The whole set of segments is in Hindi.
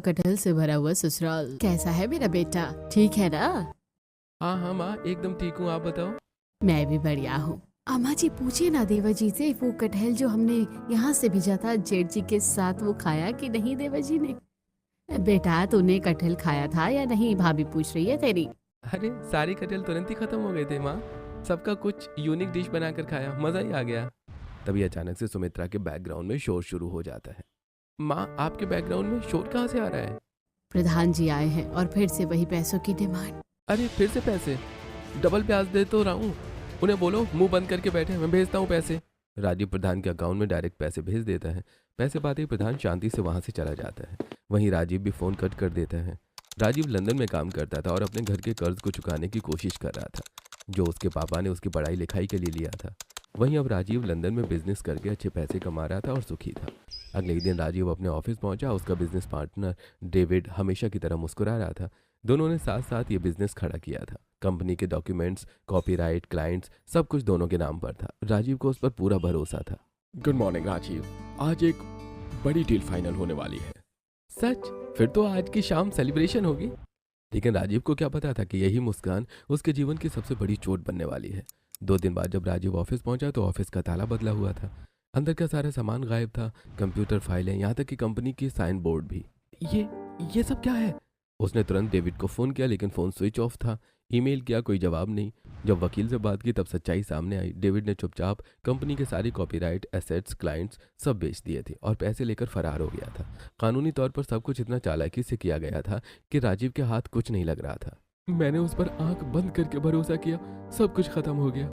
कटहल से भरा हुआ ससुराल। कैसा है मेरा बेटा, ठीक है ना? हाँ हाँ माँ, एकदम ठीक हूँ। आप बताओ। मैं भी बढ़िया हूँ। अम्मा जी पूछिए ना देवा जी से, वो कटहल जो हमने यहाँ से भेजा था जेठ जी के साथ, वो खाया कि नहीं देवा जी ने? बेटा तूने कटहल खाया था या नहीं, भाभी पूछ रही है तेरी। अरे सारे कटहल तुरंत ही खत्म हो गए थे माँ। सबका कुछ यूनिक डिश बनाकर खाया, मज़ा ही आ गया। तभी अचानक से सुमित्रा के बैकग्राउंड में शोर शुरू हो जाता है। माँ, आपके बैकग्राउंड में शोर कहाँ से आ रहा है? प्रधान जी आए हैं और फिर से वही पैसों की डिमांड। अरे फिर से पैसे? डबल ब्याज दे तो रहा हूँ। उन्हें बोलो मुंह बंद करके बैठे, मैं भेजता हूँ पैसे। राजीव प्रधान के अकाउंट में डायरेक्ट पैसे भेज देता है। पैसे पाते ही प्रधान शांति से वहां से चला जाता है। वहीं राजीव भी फोन कट कर देता है। राजीव लंदन में काम करता था और अपने घर के कर्ज को चुकाने की कोशिश कर रहा था, जो उसके पापा ने उसकी पढ़ाई लिखाई के लिए लिया था। वहीं अब राजीव लंदन में बिजनेस करके अच्छे पैसे कमा रहा था और सुखी था। अगले ही दिन राजीव अपने ऑफिस पहुंचा। उसका बिजनेस पार्टनर डेविड हमेशा की तरह मुस्कुरा रहा था। दोनों ने साथ साथ ये बिजनेस खड़ा किया था। कंपनी के डॉक्यूमेंट्स, कॉपीराइट, क्लाइंट्स, सब कुछ दोनों के नाम पर था। राजीव को उस पर पूरा भरोसा था। गुड मॉर्निंग राजीव, आज एक बड़ी डील फाइनल होने वाली है। सच? फिर तो आज की शाम सेलिब्रेशन होगी। लेकिन राजीव को क्या पता था कि यही मुस्कान उसके जीवन की सबसे बड़ी चोट बनने वाली है। 2 दिन बाद जब राजीव ऑफिस पहुंचा तो ऑफिस का ताला बदला हुआ था। अंदर का सारा सामान गायब था, कंप्यूटर, फाइलें, यहाँ तक कि कंपनी की साइन बोर्ड भी। ये सब क्या है? उसने तुरंत डेविड को फ़ोन किया, लेकिन फ़ोन स्विच ऑफ था। ईमेल किया, कोई जवाब नहीं। जब वकील से बात की तब सच्चाई सामने आई। डेविड ने चुपचाप कंपनी के सारी कॉपीराइट, एसेट्स, क्लाइंट्स सब बेच दिए थे और पैसे लेकर फरार हो गया था। कानूनी तौर पर सब कुछ इतना चालाकी से किया गया था कि राजीव के हाथ कुछ नहीं लग रहा था। मैंने उस पर आंख बंद करके भरोसा किया, सब कुछ खत्म हो गया।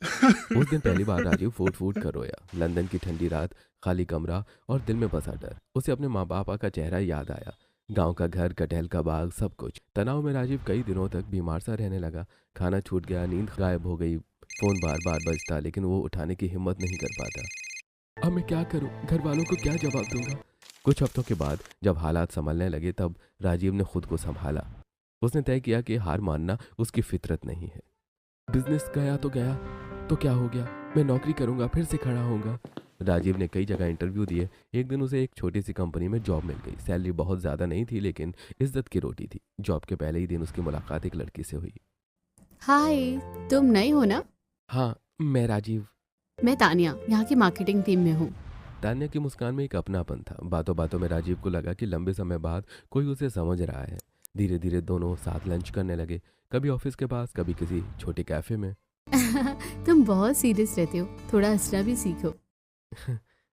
उस दिन पहली बार राजीव फूट फूट कर रोया। लंदन की ठंडी रात, खाली कमरा और दिल में बसा डर। उसे अपने माँ बाप का चेहरा याद आया। गांव का घर, कटहल का बाग, सब कुछ। तनाव में राजीव कई दिनों तक बीमार सा रहने लगा। खाना छूट गया, नींद गायब हो गई। फोन बार बार बजता, लेकिन वो उठाने की हिम्मत नहीं कर पाता। अब मैं क्या करूं? घर वालों को क्या जवाब दूंगा? कुछ हफ्तों के बाद जब हालात संभलने लगे तब राजीव ने खुद को संभाला। उसने तय किया कि हार मानना उसकी फितरत नहीं है। बिजनेस गया तो क्या हो गया? मैं नौकरी करूंगा, फिर से खड़ा होऊंगा। राजीव ने कई जगह इंटरव्यू दिए। एक दिन उसे एक छोटी सी कंपनी में जॉब मिल गई। सैलरी बहुत ज़्यादा नहीं थी, लेकिन इज्जत की रोटी थी। जॉब के पहले ही दिन उसकी मुलाकात एक लड़की से हुई। हाय, तुम नए हो ना? हाँ, मैं राजीव। मैं तानिया, यहाँ की मार्केटिंग टीम में हूँ। तान्या की मुस्कान में एक अपनापन था। बातों बातों में राजीव को लगा कि लंबे समय बाद कोई उसे समझ रहा है। धीरे धीरे दोनों साथ लंच करने लगे, कभी ऑफिस के पास, कभी किसी छोटे कैफे में। तुम बहुत सीरियस रहते हो, थोड़ा हंसना भी सीखो।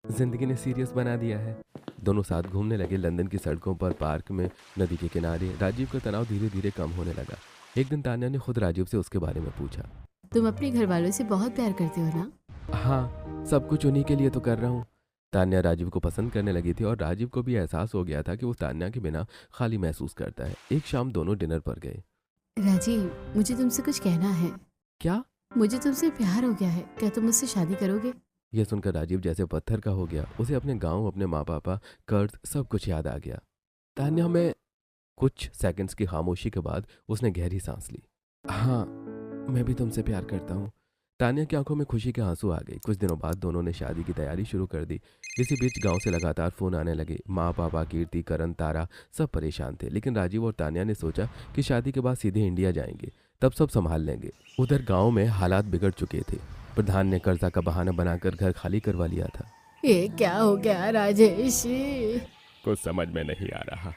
जिंदगी ने सीरियस बना दिया है। दोनों साथ घूमने लगे, लंदन की सड़कों पर, पार्क में, नदी के किनारे। राजीव का तनाव धीरे धीरे कम होने लगा। एक दिन तान्या ने खुद राजीव से उसके बारे में पूछा। तुम अपने घर वालों से बहुत प्यार करते हो ना? हाँ, सब कुछ उन्हीं के लिए तो कर रहा हूँ। तान्या राजीव को पसंद करने लगी थी और राजीव को भी एहसास हो गया था कि वो तान्या के बिना खाली महसूस करता है। एक शाम दोनों डिनर पर गए। राजीव, मुझे तुमसे कुछ कहना है। क्या? मुझे तुमसे प्यार हो गया है, क्या तुम मुझसे शादी करोगे? यह सुनकर राजीव जैसे पत्थर का हो गया। उसे अपने गांव, अपने माँ पापा, कर्ज, सब कुछ याद आ गया। तान्या में कुछ सेकंड्स की खामोशी के बाद उसने गहरी सांस ली। हाँ, मैं भी तुमसे प्यार करता हूँ। तान्या की आंखों में खुशी के आंसू आ गए। कुछ दिनों बाद दोनों ने शादी की तैयारी शुरू कर दी। इसी बीच गांव से लगातार फोन आने लगे। माँ पापा, कीर्ति, करण, तारा सब परेशान थे, लेकिन राजीव और तान्या ने सोचा कि शादी के बाद सीधे इंडिया जाएंगे, तब सब संभाल लेंगे। उधर गांव में हालात बिगड़ चुके थे। प्रधान ने कर्जा का बहाना बनाकर घर खाली करवा लिया था। ये क्या हो गया राजेश? कुछ समझ में नहीं आ रहा।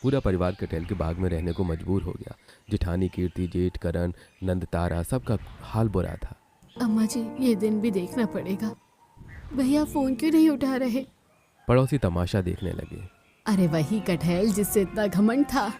पूरा परिवार कटहल के बाग में रहने को मजबूर हो गया। जिठानी, कीर्ति, जेठ, करण, नंद, तारा, सबका हाल बुरा था। अम्मा जी, ये दिन भी देखना पड़ेगा। भैया फोन क्यों नहीं उठा रहे? पड़ोसी तमाशा देखने लगे। अरे वही कटहल जिससे इतना घमंड था,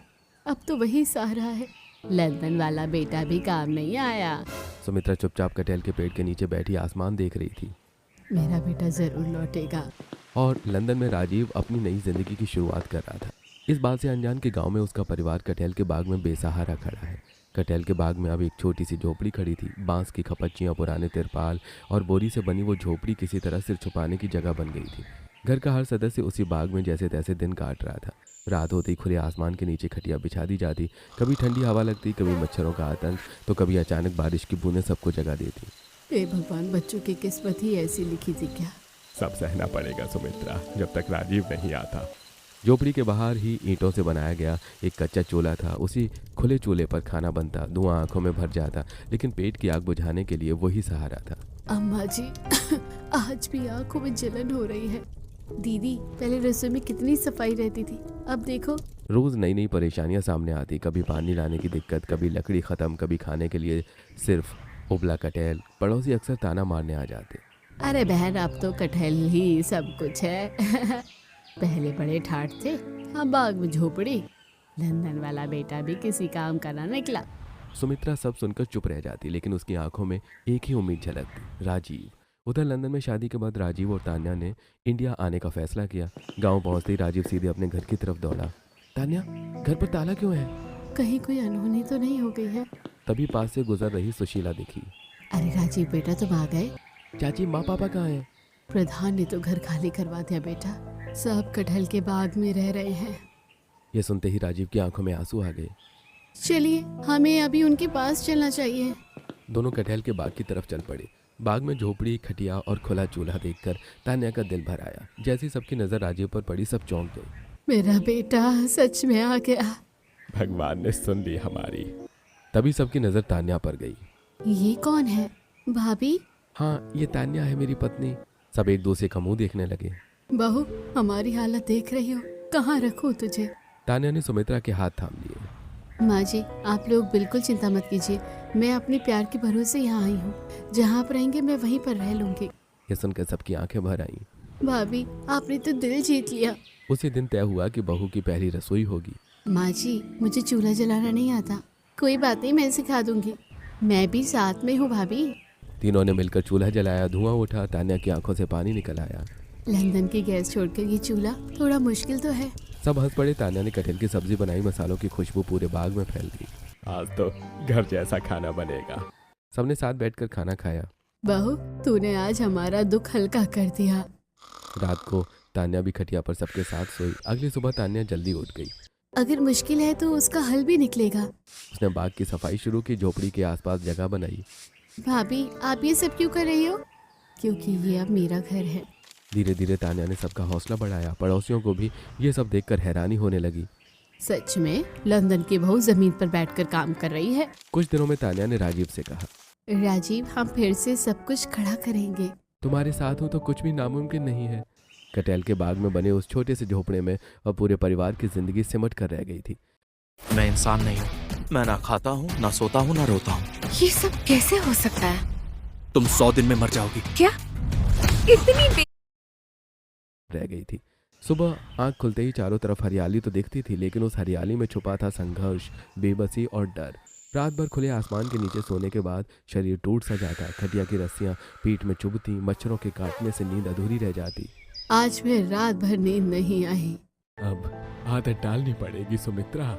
अब तो वही सहारा है। लंदन वाला बेटा भी काम नहीं आया। सुमित्रा चुपचाप कटहल के पेड़ के नीचे बैठी आसमान देख रही थी। मेरा बेटा जरूर लौटेगा। और लंदन में राजीव अपनी नई जिंदगी की शुरुआत कर रहा था। इस बात से अनजान के गांव में उसका परिवार कटहल के बाग में बेसहारा खड़ा है। कटहल के बाग में अब एक छोटी सी झोपड़ी खड़ी थी। बांस की खपच्चियाँ, पुराने तिरपाल और बोरी से बनी वो झोपड़ी किसी तरह सिर छुपाने की जगह बन गई थी। घर का हर सदस्य उसी बाग में जैसे तैसे दिन काट रहा था। रात होते ही खुले आसमान के नीचे खटिया बिछा दी जाती। कभी ठंडी हवा लगती, कभी मच्छरों का आतंक, तो कभी अचानक बारिश की बूंदें सबको जगा देती। हे भगवान, बच्चों की किस्मत ही ऐसी लिखी थी क्या? सब सहना पड़ेगा सुमित्रा, जब तक राजीव नहीं आता। झोपड़ी के बाहर ही ईंटों से बनाया गया एक कच्चा चूल्हा था। उसी खुले चूल्हे पर खाना बनता, धुआं आंखों में भर जाता, लेकिन पेट की आग बुझाने के लिए वही सहारा था। अम्मा जी आज भी आंखों में जलन हो रही है। दीदी पहले रसोई में कितनी सफाई रहती थी, अब देखो। रोज नई नई परेशानियां सामने आती, कभी पानी लाने की दिक्कत, कभी लकड़ी खत्म, कभी खाने के लिए सिर्फ उबला कटहल। पड़ोसी अक्सर ताना मारने आ जाते। अरे बहन अब तो कटहल ही सब कुछ है पहले बड़े ठाठ थे, अब बाग में झोपड़ी। लंदन वाला बेटा भी किसी काम का ना निकला। सुमित्रा सब सुनकर चुप रह जाती, लेकिन उसकी आंखों में एक ही उम्मीद झलकती, राजीव। उधर लंदन में शादी के बाद राजीव और तान्या ने इंडिया आने का फैसला किया। गांव पहुंचते ही राजीव सीधे अपने घर की तरफ दौड़ा। तान्या, घर पर ताला क्यों है? कहीं कोई अनहोनी तो नहीं हो गई है? तभी पास से गुजर रही सुशीला दिखी। अरे राजीव बेटा तुम आ गए। चाची, माँ पापा कहाँ हैं? प्रधान ने तो घर खाली करवा दिया बेटा, सब कटहल के बाग में रह रहे हैं। ये सुनते ही राजीव की आंखों में आंसू आ गए। चलिए हमें अभी उनके पास चलना चाहिए। दोनों कटहल के बाग की तरफ चल पड़े। बाग में झोपड़ी, खटिया और खुला चूल्हा देखकर तान्या का दिल भर आया। जैसी सबकी नजर राजीव पर पड़ी, सब चौंक गए। मेरा बेटा सच में आ गया। भगवान ने सुन ली हमारी। तभी सबकी नजर तान्या पर गई। ये कौन है? भाभी? हाँ, ये तान्या है, मेरी पत्नी। सब एक दूसरे का मुंह देखने लगे। बहू हमारी हालत देख रही हो, कहाँ रखूं तुझे? तान्या ने सुमित्रा के हाथ थाम लिए। माँ जी आप लोग बिल्कुल चिंता मत कीजिए, मैं अपने प्यार के भरोसे यहाँ आई हूँ। जहाँ आप रहेंगे मैं वहीं पर रह लूंगी। ये सुनकर सबकी आंखें भर आईं। भाभी आपने तो दिल जीत लिया। उसी दिन तय हुआ कि बहू की पहली रसोई होगी। माँ जी मुझे चूल्हा जलाना नहीं आता। कोई बात नहीं, मैं सिखा दूंगी। मैं भी साथ में हूँ भाभी। तीनों ने मिलकर चूल्हा जलाया। धुआं उठा, तान्या की आंखों से पानी निकल आया। लंदन की गैस छोड़कर ये चूल्हा थोड़ा मुश्किल तो है। सब हंस पड़े। तान्या ने कटहल की सब्जी बनाई। मसालों की खुशबू पूरे बाग में फैल गई। आज तो घर जैसा खाना बनेगा। सबने साथ बैठकर खाना खाया। बहू तूने आज हमारा दुख हल्का कर दिया। रात को तान्या भी खटिया पर सबके साथ सोई। अगली सुबह तान्या जल्दी उठ गई। अगर मुश्किल है तो उसका हल भी निकलेगा। उसने बाग की सफाई शुरू की, झोपड़ी के आसपास जगह बनाई। भाभी आप ये सब क्यों कर रही हो? क्योंकि ये अब मेरा घर है। धीरे धीरे तान्या ने सबका हौसला बढ़ाया। पड़ोसियों को भी ये सब देखकर हैरानी होने लगी। सच में लंदन की बहू जमीन पर बैठकर काम कर रही है। कुछ दिनों में तान्या ने राजीव से कहा, राजीव हम फिर से सब कुछ खड़ा करेंगे। तुम्हारे साथ हूँ तो कुछ भी नामुमकिन नहीं है। कटहल के बाग में बने उस छोटे से झोपड़े में और पूरे परिवार की जिंदगी सिमट कर रह गई थी। मैं इंसान नहीं हूँ। मैं ना खाता हूँ, ना सोता हूँ, ना रोता हूँ। ये सब कैसे हो सकता है? तुम 100 दिन में मर जाओगी। क्या इतनी रह गई थी। सुबह आंख खुलते ही चारों तरफ हरियाली तो दिखती थी, लेकिन उस हरियाली में छुपा था संघर्ष, बेबसी और डर। रात भर खुले आसमान के नीचे सोने के बाद शरीर टूट सा जाता। खटिया की रस्सियां पीठ में चुभती, मच्छरों के काटने से नींद अधूरी रह जाती। आज फिर रात भर नींद नहीं आई। अब आदत डालनी पड़ेगी सुमित्रा।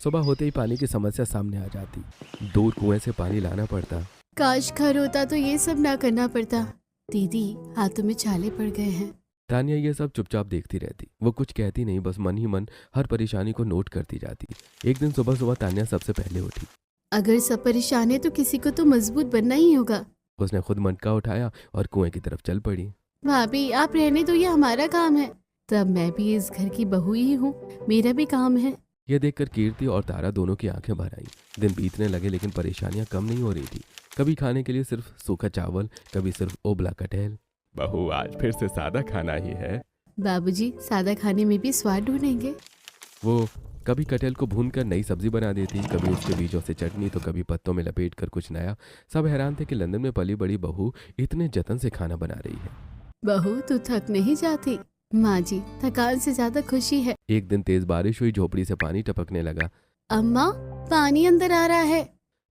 सुबह होते ही पानी की समस्या सामने आ जाती। दूर कुएं से पानी लाना पड़ता। काश घर होता तो ये सब ना करना पड़ता। दीदी हाथों में छाले पड़ गए हैं। तान्या ये सब चुपचाप देखती रहती। वो कुछ कहती नहीं, बस मन ही मन हर परेशानी को नोट करती जाती। एक दिन सुबह सुबह तान्या सबसे पहले उठी। अगर सब परेशान है तो किसी को तो मजबूत बनना ही होगा। उसने खुद मटका उठाया और कुएं की तरफ चल पड़ी। भाभी आप रहने तो ये हमारा काम है। तब मैं भी इस घर की बहू ही हूँ, मेरा भी काम है। यह देखकर कीर्ति और तारा दोनों की आंखें भर आईं। दिन बीतने लगे, लेकिन परेशानियां कम नहीं हो रही थी। कभी खाने के लिए सिर्फ सूखा चावल, कभी सिर्फ ओबला कटहल। बहू आज फिर से सादा खाना ही है। बाबूजी सादा खाने में भी स्वाद ढूंढेंगे। वो कभी कटहल को भूनकर नई सब्जी बना देती, कभी उसके बीजों से चटनी, तो कभी पत्तों में लपेटकर कुछ नया। सब हैरान थे कि लंदन में पली बड़ी बहू इतने जतन से खाना बना रही है। बहू तू थक नहीं जाती? माँ जी थकान से ज्यादा खुशी है। एक दिन तेज बारिश हुई, झोपड़ी से पानी टपकने लगा। अम्मा पानी अंदर आ रहा है।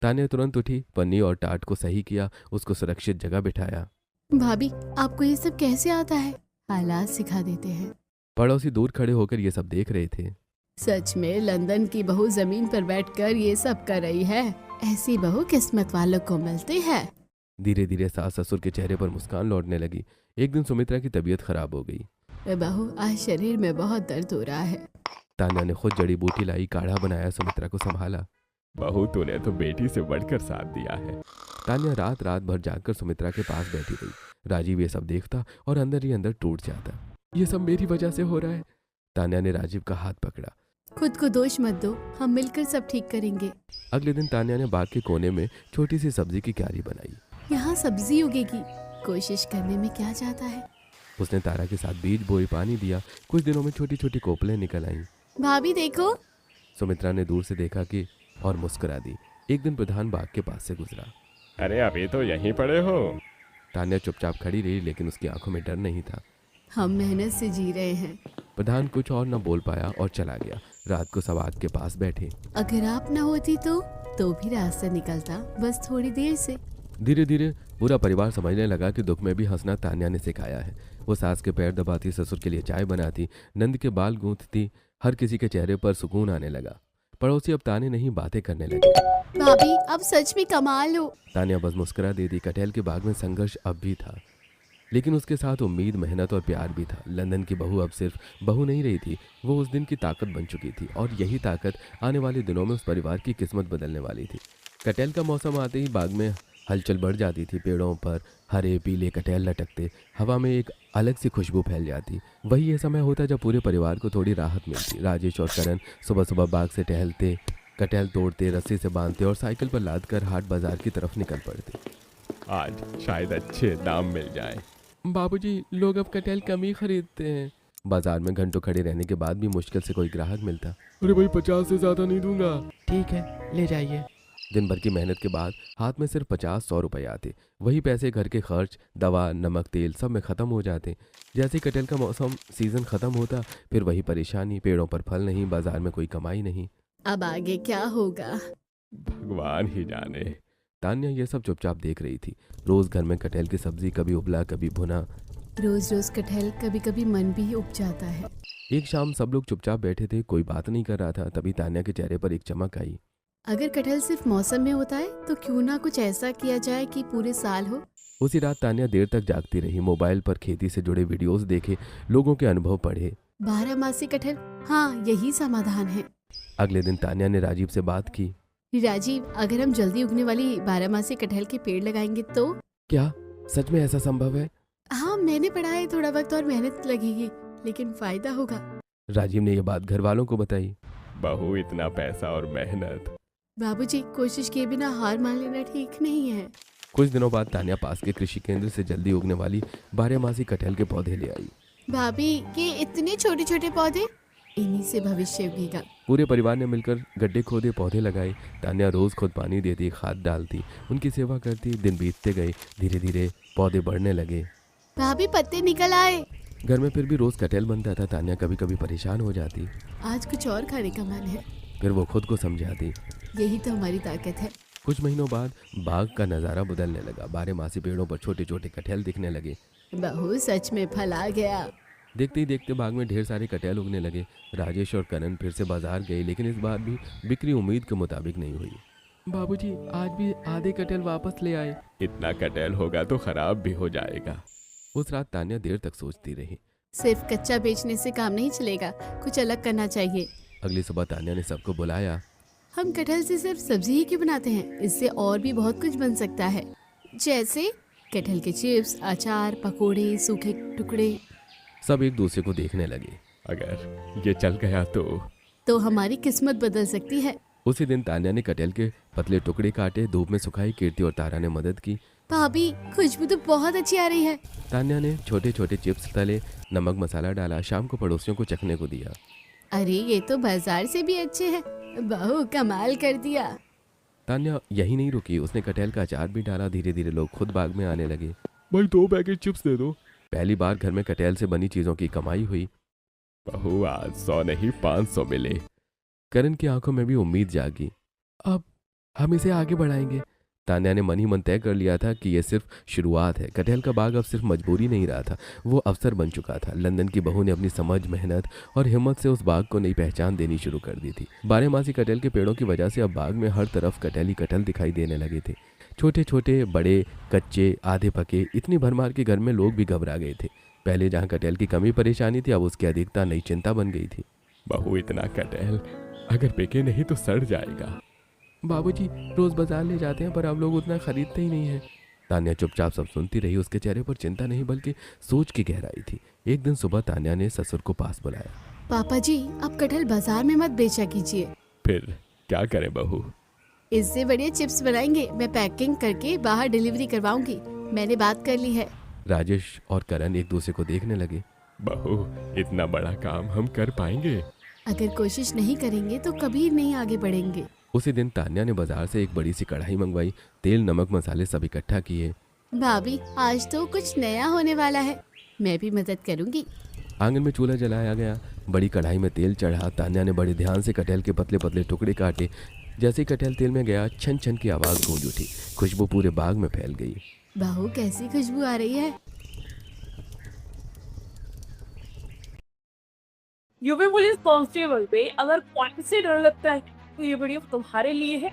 तान्या तुरंत उठी, पन्नी और टाट को सही किया, उसको सुरक्षित जगह बिठाया। भाभी आपको ये सब कैसे आता है? हालात सिखा देते हैं। पड़ोसी दूर खड़े होकर ये सब देख रहे थे। सच में लंदन की बहू जमीन पर बैठकर ये सब कर रही है। ऐसी बहू किस्मत वालों को मिलती है। धीरे धीरे सास ससुर के चेहरे पर मुस्कान लौटने लगी। एक दिन सुमित्रा की तबीयत खराब हो गई। बहू आज शरीर में बहुत दर्द हो रहा है। तान्या ने खुद जड़ी बूटी लाई, काढ़ा बनाया, सुमित्रा को संभाला। बहू तूने तो बेटी से बढ़कर साथ दिया है। तान्या रात रात भर जागकर सुमित्रा के पास बैठी रही। राजीव ये सब देखता और अंदर ही अंदर टूट जाता। ये सब मेरी वजह से हो रहा है। तान्या ने राजीव का हाथ पकड़ा। खुद को दोष मत दो, हम मिलकर सब ठीक करेंगे। अगले दिन तान्या ने बाग के कोने में छोटी सी सब्जी की क्यारी बनाई। यहाँ सब्जी उगेगी, कोशिश करने में क्या जाता है। उसने तारा के साथ बीज बोई, पानी दिया। कुछ दिनों में छोटी छोटी कोपलें निकल आईं। भाभी देखो। सुमित्रा ने दूर से देखा कि और मुस्कुरा दी। एक दिन प्रधान बाग के पास से गुजरा। अरे अभी तो यहीं पड़े हो। तान्या चुपचाप खड़ी रही, लेकिन उसकी आंखों में डर नहीं था। हम मेहनत से जी रहे हैं। प्रधान कुछ और न बोल पाया और चला गया। रात को सब आग के पास बैठे। अगर आप न होती तो भी रास्ता निकलता, बस थोड़ी देर से। धीरे धीरे पूरा परिवार समझने लगा कि दुख में भी हंसना तान्या ने सिखाया है। वो सास के पैर दबाती, ससुर के लिए चाय बनाती, नंद के बाल गूंथती। हर किसी के चेहरे पर सुकून आने लगा। पड़ोसी अब ताने नहीं बातें करने लगे। भाभी अब सच में कमाल हो। तान्या बस मुस्कुरा देती। कटहल के बाग में संघर्ष अब भी था, लेकिन उसके साथ उम्मीद, मेहनत और प्यार भी था। लंदन की बहू अब सिर्फ बहू नहीं रही थी, वो उस दिन की ताकत बन चुकी थी, और यही ताकत आने वाले दिनों में उस परिवार की किस्मत बदलने वाली थी। कटहल का मौसम आते ही बाग में हलचल बढ़ जाती थी। पेड़ों पर हरे पीले कटहल लटकते, हवा में एक अलग सी खुशबू फैल जाती। वही ये समय होता जब पूरे परिवार को थोड़ी राहत मिलती। राजेश और करण सुबह सुबह बाग से टहलते, कटहल तोड़ते, रस्सी से बांधते और साइकिल पर लाद कर हाट बाजार की तरफ निकल पड़ते। आज शायद अच्छे दाम मिल जाए। बाबूजी, लोग अब कटहल कम ही खरीदते हैं। बाजार में घंटों खड़े रहने के बाद भी मुश्किल से कोई ग्राहक मिलता। अरे भाई 50 से ज्यादा नहीं दूंगा। ठीक है, ले जाइए। दिन भर की मेहनत के बाद हाथ में सिर्फ 50-100 रुपए आते। वही पैसे घर के खर्च, दवा, नमक, तेल सब में ख़त्म हो जाते। जैसे ही कटहल का मौसम सीजन ख़त्म होता, फिर वही परेशानी। पेड़ों पर फल नहीं, बाजार में कोई कमाई नहीं। अब आगे क्या होगा? भगवान ही जाने। तान्या ये सब चुपचाप देख रही थी। रोज घर में कटहल की सब्जी, कभी उबला कभी भुना। रोज रोज कटहल, कभी कभी मन भी उब जाता है। एक शाम सब लोग चुपचाप बैठे थे, कोई बात नहीं कर रहा था। तभी तान्या के चेहरे पर एक चमक आई। अगर कटहल सिर्फ मौसम में होता है तो क्यों ना कुछ ऐसा किया जाए कि पूरे साल हो। उसी रात तान्या देर तक जागती रही। मोबाइल पर खेती से जुड़े वीडियोस देखे, लोगों के अनुभव पढ़े। 12 मासी कटहल, हाँ यही समाधान है। अगले दिन तान्या ने राजीव से बात की। राजीव, अगर हम जल्दी उगने वाली 12 मासी कटहल के पेड़ लगाएंगे तो? क्या सच में ऐसा संभव है? हाँ, मैंने पढ़ा है। थोड़ा वक्त और मेहनत लगेगी, लेकिन फायदा होगा। राजीव ने यह बात घर वालों को बताई। बहू, इतना पैसा और मेहनत। बाबूजी, कोशिश किए बिना हार मान लेना ठीक नहीं है। कुछ दिनों बाद तान्या पास के कृषि केंद्र से जल्दी उगने वाली 12 मासी कटहल के पौधे ले आई। भाभी, ये इतने छोटे छोटे पौधे, इन्हीं से भविष्य उगेगा। पूरे परिवार ने मिलकर गड्ढे खोदे, पौधे लगाए। तान्या रोज खुद पानी देती, खाद डालती, उनकी सेवा करती। दिन बीतते गए, धीरे धीरे पौधे बढ़ने लगे। भाभी, पत्ते निकल आए। घर में फिर भी रोज कटहल बनता था। तान्या कभी कभी परेशान हो जाती, आज कुछ और खाने का मन है। फिर वो खुद को समझाती। यही तो हमारी ताकत है। कुछ महीनों बाद बाग का नज़ारा बदलने लगा। 12 मासी पेड़ों पर छोटे छोटे कटहल दिखने लगे। बहू, सच में फल आ गया। देखते ही देखते बाग में ढेर सारे कटहल उगने लगे। राजेश और करण फिर से बाजार गए, लेकिन इस बार भी बिक्री उम्मीद के मुताबिक नहीं हुई। बाबूजी, आज भी आधे कटहल वापस ले आए। इतना कटहल होगा तो खराब भी हो जाएगा। उस रात तान्या देर तक सोचती रही। सिर्फ कच्चा बेचने से काम नहीं चलेगा, कुछ अलग करना चाहिए। अगली सुबह तान्या ने सबको बुलाया। हम कटहल से सिर्फ सब्जी ही क्यों बनाते हैं? इससे और भी बहुत कुछ बन सकता है, जैसे कटहल के चिप्स, अचार, पकोड़े, सूखे टुकड़े। सब एक दूसरे को देखने लगे। अगर ये चल गया तो हमारी किस्मत बदल सकती है। उसी दिन तान्या ने कटहल के पतले टुकड़े काटे, धूप में सुखाई। कीर्ति और तारा ने मदद की। भाभी, खुशबू तो बहुत अच्छी आ रही है। तान्या ने छोटे छोटे चिप्स तले, नमक मसाला डाला। शाम को पड़ोसियों को चखने को दिया। अरे, ये तो बाजार से भी अच्छे हैं। बहू, कमाल कर दिया। तान्या यही नहीं रुकी, उसने कटहल का अचार भी डाला। धीरे धीरे लोग खुद बाग में आने लगे। भाई 2 पैकेट चिप्स दे दो। पहली बार घर में कटहल से बनी चीजों की कमाई हुई। बहू, आज 100 नहीं 500 मिले। करण की आंखों में भी उम्मीद जागी। अब हम इसे आगे बढ़ाएंगे। तान्या ने मन ही मन तय कर लिया था कि यह सिर्फ शुरुआत है। कटहल का बाग अब सिर्फ मजबूरी नहीं रहा था, वो अवसर बन चुका था। लंदन की बहू ने अपनी समझ, मेहनत और हिम्मत से उस बाग को नई पहचान देनी शुरू कर दी थी। 12 मासी कटहल के पेड़ों की वजह से अब बाग में हर तरफ कटहल ही कटहल दिखाई देने लगे थे। छोटे छोटे, बड़े, कच्चे, आधे पके, इतनी भरमार के घर में लोग भी घबरा गए थे। पहले जहाँ कटहल की कमी परेशानी थी, अब उसकी अधिकता नई चिंता बन गई थी। बहू, इतना कटहल अगर बिके नहीं तो सड़ जाएगा। बाबूजी, रोज बाजार ले जाते हैं पर अब लोग उतना खरीदते ही नहीं है। तान्या चुपचाप सब सुनती रही। उसके चेहरे पर चिंता नहीं बल्कि सोच की गहराई थी। एक दिन सुबह तान्या ने ससुर को पास बुलाया। पापा जी, आप कटहल बाजार में मत बेचा कीजिए। फिर क्या करें बहू? इससे बढ़िया चिप्स बनाएंगे। मैं पैकिंग करके बाहर डिलीवरी करवाऊंगी। मैंने बात कर ली है। राजेश और करण एक दूसरे को देखने लगे। बहू, इतना बड़ा काम हम कर पाएंगे? अगर कोशिश नहीं करेंगे तो कभी नहीं आगे बढ़ेंगे। उसी दिन तान्या ने बाजार से एक बड़ी सी कढ़ाई मंगवाई। तेल, नमक, मसाले सब इकट्ठा किए। भाभी, आज तो कुछ नया होने वाला है। मैं भी मदद करूंगी। आंगन में चूल्हा जलाया गया। बड़ी कढ़ाई में तेल चढ़ा। तान्या ने बड़े ध्यान से कटहल के पतले पतले टुकड़े काटे। जैसे ही कटहल तेल में गया, छन छन की आवाज गूंज उठी। खुशबू पूरे बाग में फैल गई। बहू, कैसी खुशबू आ रही है। यूपी पुलिस कांस्टेबल पे अगर पॉइंट से डर लगता है तो ये वीडियो तुम्हारे लिए है।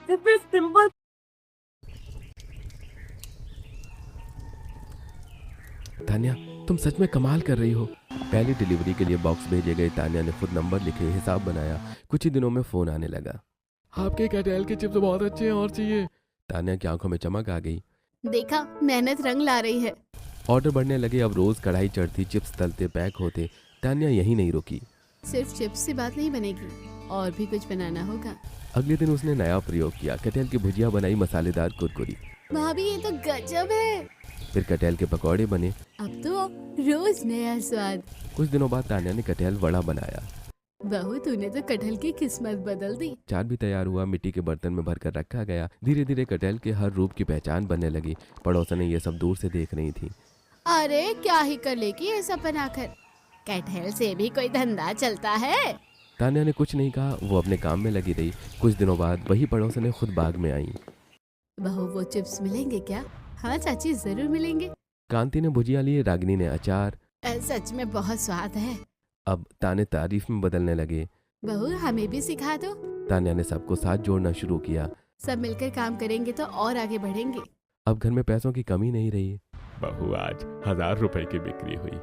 सिंपल। तान्या, तुम सच में कमाल कर रही हो। पहली डिलीवरी के लिए बॉक्स भेजे गए। तान्या ने खुद नंबर लिखे, हिसाब बनाया। कुछ ही दिनों में फोन आने लगा। आपके कटहल के चिप्स बहुत अच्छे हैं, और चाहिए? तान्या की आंखों में चमक आ गई। देखा, मेहनत रंग ला रही है। ऑर्डर बढ़ने लगे। अब रोज कढ़ाई चढ़ती, चिप्स तलते, पैक होते। तान्या यहीं नहीं रुकी। सिर्फ चिप्स से बात नहीं बनेगी, और भी कुछ बनाना होगा। अगले दिन उसने नया प्रयोग किया। कटहल की भुजिया बनाई, मसालेदार कुरकुरी। भाभी, ये तो गजब है। फिर कटहल के पकौड़े बने। अब तो रोज नया स्वाद। कुछ दिनों बाद तान्या ने कटहल वड़ा बनाया। बहू, तूने तो कटहल की किस्मत बदल दी। चाट भी तैयार हुआ। मिट्टी के बर्तन में भरकर रखा गया। धीरे धीरे कटहल के हर रूप की पहचान बनने लगी। पड़ोसने ये सब दूर से देख रही थी। अरे, क्या ही कर लेगी ये सब बनाकर। कटहल से भी कोई धंधा चलता है। तान्या ने कुछ नहीं कहा। वो अपने काम में लगी रही। कुछ दिनों बाद वही पड़ोसने खुद बाग में आई। बहू, वो चिप्स मिलेंगे क्या। हाँ चाची, जरूर मिलेंगे। कांति ने भुजिया लिए, रागिनी ने अचार। सच में बहुत स्वाद है। अब ताने तारीफ में बदलने लगे। बहू, हमें भी सिखा दो। तान्या ने सबको साथ जोड़ना शुरू किया। सब मिलकर काम करेंगे तो और आगे बढ़ेंगे। अब घर में पैसों की कमी नहीं रही। बहू, आज 1000 रुपए की बिक्री हुई।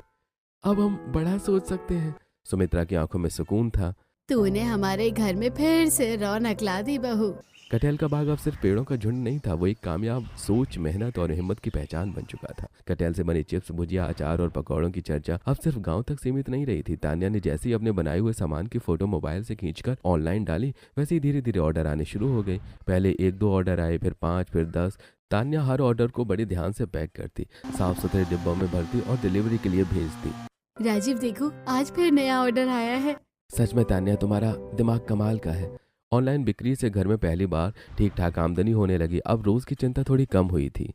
अब हम बड़ा सोच सकते हैं। सुमित्रा की आंखों में सुकून था। तूने हमारे घर में फिर से रौनक ला दी बहू। कटहल का बाग अब सिर्फ पेड़ों का झुंड नहीं था। वो एक कामयाब सोच, मेहनत और हिम्मत की पहचान बन चुका था। कटहल से बने चिप्स, भुजिया, अचार और पकौड़ों की चर्चा अब सिर्फ गांव तक सीमित नहीं रही थी। तान्या ने जैसे ही अपने बनाए हुए सामान की फोटो मोबाइल से खींचकर ऑनलाइन डाली, वैसे ही धीरे धीरे ऑर्डर आने शुरू हो गए। पहले 1-2 ऑर्डर आए, फिर 5, फिर 10। तान्या हर ऑर्डर को बड़े ध्यान से पैक करती, साफ सुथरे डिब्बों में भरती और डिलीवरी के लिए भेजती। राजीव, देखो, आज फिर नया ऑर्डर आया है। सच में तान्या, तुम्हारा दिमाग कमाल का है। ऑनलाइन बिक्री से घर में पहली बार ठीक ठाक आमदनी होने लगी। अब रोज की चिंता थोड़ी कम हुई थी।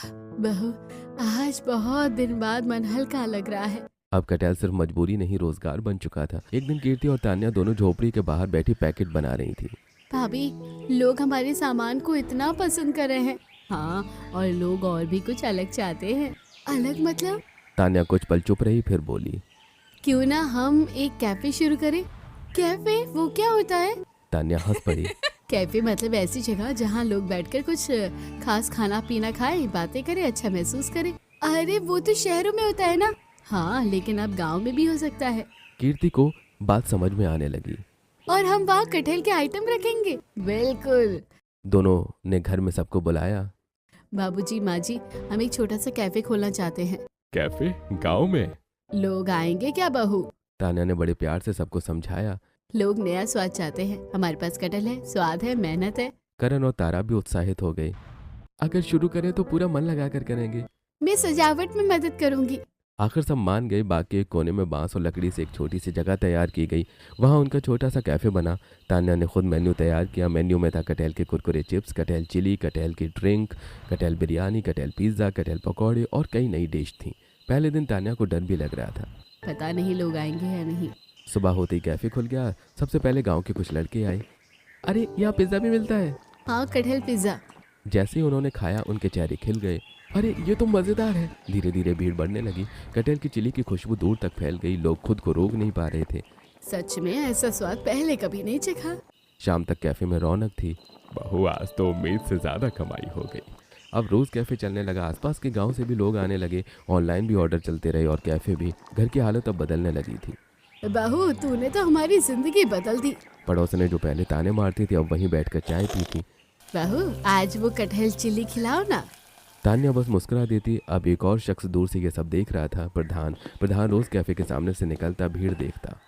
बहू, आज बहुत दिन बाद मन हल्का लग रहा है। अब कटहल सिर्फ मजबूरी नहीं, रोजगार बन चुका था। एक दिन कीर्ति और तान्या दोनों झोपड़ी के बाहर बैठी पैकेट बना रही थी। भाभी, लोग हमारे सामान को इतना पसंद कर रहे हैं। हाँ, और लोग और भी कुछ अलग चाहते हैं। अलग मतलब? तान्या कुछ पल चुप रही, फिर बोली, क्यों ना हम एक कैफे शुरू करें। कैफे? वो क्या होता है? तान्या हंस पड़ी। कैफे मतलब ऐसी जगह जहाँ लोग बैठकर कुछ खास खाना पीना खाएं, बातें करें, अच्छा महसूस करें। अरे, वो तो शहरों में होता है ना। हाँ, लेकिन अब गांव में भी हो सकता है। कीर्ति को बात समझ में आने लगी। और हम वहाँ कटहल के आइटम रखेंगे। बिल्कुल। दोनों ने घर में सबको बुलाया। बाबूजी, माँ जी, हम एक छोटा सा कैफे खोलना चाहते हैं। कैफे गांव में? लोग आएंगे क्या बहू? तान्या ने बड़े प्यार से सबको समझाया। लोग नया स्वाद चाहते हैं। हमारे पास कटहल है, स्वाद है, मेहनत है। करण और तारा भी उत्साहित हो गए। अगर शुरू करें तो पूरा मन लगाकर करेंगे। मैं सजावट में मदद करूंगी। आखिर सब मान गए। बाग के एक कोने में बांस और लकड़ी से एक छोटी सी जगह तैयार की गई। वहाँ उनका छोटा सा कैफे बना। तान्या ने खुद मेन्यू तैयार किया। मेन्यू में था कटहल के कुरकुरे चिप्स, कटहल चिली, कटहल की ड्रिंक, कटहल बिरयानी, कटहल पिज्ज़ा, कटहल पकौड़े और कई नई डिश थी। पहले दिन तान्या को डर भी लग रहा था। पता नहीं लोग आएंगे या नहीं। सुबह होते ही कैफे खुल गया। सबसे पहले गांव के कुछ लड़के आए। अरे, यहाँ पिज्ज़ा भी मिलता है? हाँ, कटहल पिज्जा। जैसे ही उन्होंने खाया, उनके चेहरे खिल गए। अरे, ये तो मज़ेदार है। धीरे धीरे भीड़ बढ़ने लगी। कटहल की चिली की खुशबू दूर तक फैल गई। लोग खुद को रोक नहीं पा रहे थे। सच में ऐसा स्वाद पहले कभी नहीं चखा। शाम तक कैफे में रौनक थी। बहू, आज तो उम्मीद से ज्यादा कमाई हो गई। अब रोज कैफे चलने लगा। आसपास के गांव से भी लोग आने लगे। ऑनलाइन भी ऑर्डर चलते रहे और कैफे भी। घर की हालत अब बदलने लगी थी। बहू, तूने तो हमारी जिंदगी बदल दी। पड़ोसने जो पहले ताने मारती थी, अब वहीं बैठकर चाय पी थी। बहू, आज वो कटहल चिली खिलाओ ना। तान्या बस मुस्कुरा देती। अब एक और शख्स दूर से ये सब देख रहा था। प्रधान प्रधान रोज कैफे के सामने से निकलता, भीड़ देखता।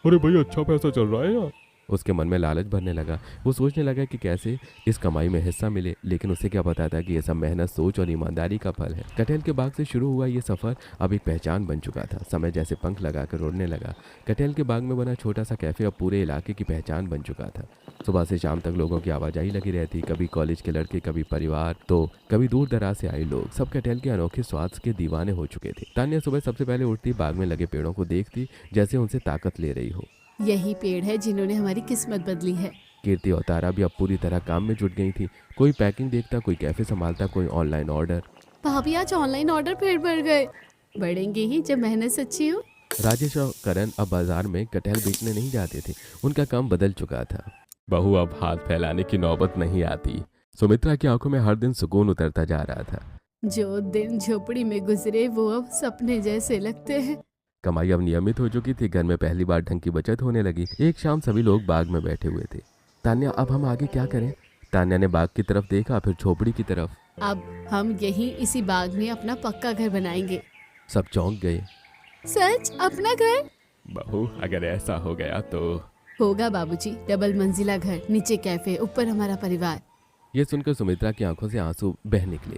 अरे भाई, अच्छा पैसा चल रहा है यहाँ। उसके मन में लालच भरने लगा। वो सोचने लगा कि कैसे इस कमाई में हिस्सा मिले, लेकिन उसे क्या पता था कि यह सब मेहनत, सोच और ईमानदारी का फल है। कटहल के बाग से शुरू हुआ ये सफर अब एक पहचान बन चुका था। समय जैसे पंख लगाकर उड़ने लगा। कटहल के बाग में बना छोटा सा कैफे अब पूरे इलाके की पहचान बन चुका था। सुबह से शाम तक लोगों की आवाजाही लगी रहती। कभी कॉलेज के लड़के, कभी परिवार, तो कभी दूर दराज से आए लोग। सब कटहल के अनोखे स्वाद के दीवाने हो चुके थे। तान्या सुबह सबसे पहले उठती, बाग में लगे पेड़ों को देखती जैसे उनसे ताकत ले रही हो। यही पेड़ है जिन्होंने हमारी किस्मत बदली है। कीर्ति और तारा भी अब पूरी तरह काम में जुट गई थी। कोई पैकिंग देखता, कोई कैफे संभालता, कोई ऑनलाइन ऑर्डर। भाभी आज ऑनलाइन ऑर्डर फिर बढ़ गए। बढ़ेंगे ही जब मेहनत सच्ची हो। राजेश और करण अब बाजार में कटहल बेचने नहीं जाते थे। उनका काम बदल चुका था। बहू, अब हाथ फैलाने की नौबत नहीं आती। सुमित्रा की आंखों में हर दिन सुकून उतरता जा रहा था। जो दिन झोपड़ी में गुजरे वो अब सपने जैसे लगते हैं। कमाई अब नियमित हो चुकी थी। घर में पहली बार ढंग की बचत होने लगी। एक शाम सभी लोग बाग में बैठे हुए थे। तान्या, अब हम आगे क्या करें? तान्या ने बाग की तरफ देखा, फिर झोपड़ी की तरफ। अब हम यहीं इसी बाग में अपना पक्का घर बनाएंगे। सब चौंक गए। सच? अपना घर? बहू, अगर ऐसा हो गया तो होगा बाबूजी। डबल मंजिला घर, नीचे कैफे, ऊपर हमारा परिवार। ये सुनकर सुमित्रा की आंखों से आंसू बह निकले।